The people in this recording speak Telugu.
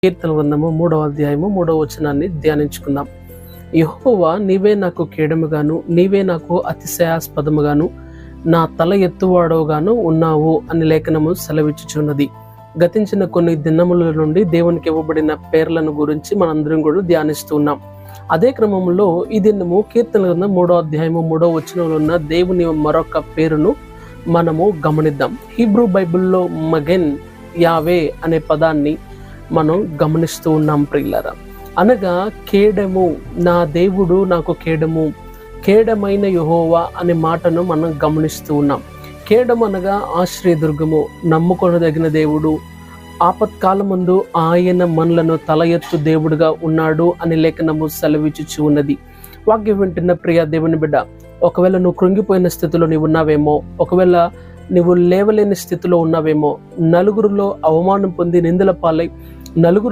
కీర్తన గ్రంథము 3వ అధ్యాయము 3వ వచనాన్ని ధ్యానించుకుందాం. యెహోవా, నీవే నాకు కేడముగాను, నీవే నాకు అతిశయాస్పదముగాను, నా తల ఎత్తువాడవుగాను ఉన్నావు అని లేఖనము సెలవిచ్చుచున్నది. గతించిన కొన్ని దినముల నుండి దేవునికి ఇవ్వబడిన పేర్లను గురించి మనందరం కూడా ధ్యానిస్తూ ఉన్నాం. అదే క్రమంలో ఈ దినము కీర్తన గ్రంథం 3వ అధ్యాయము 3వ వచనంలో ఉన్న దేవుని మరొక పేరును మనము గమనిద్దాం. హీబ్రూ బైబిల్లో మగెన్, యావే అనే పదాన్ని మనం గమనిస్తూ ఉన్నాం ప్రియులారా. అనగా కేడము, నా దేవుడు నాకు కేడము, కేడమైన యెహోవా అనే మాటను మనం గమనిస్తూ ఉన్నాం. కేడము అనగా ఆశ్రయదుర్గము, నమ్ముకొనదగిన దేవుడు, ఆపత్కాలమందు ఆయన మనలను తల ఎత్తు దేవుడుగా ఉన్నాడు అని లేఖనము సెలవిచ్చుచు ఉన్నది. వాక్యం వింటున్న ప్రియ దేవుని బిడ్డ, ఒకవేళ నువ్వు కృంగిపోయిన స్థితిలో నీవు ఉన్నావేమో, ఒకవేళ నువ్వు లేవలేని స్థితిలో ఉన్నావేమో, నలుగురిలో అవమానం పొంది నిందల పాలై నలుగురు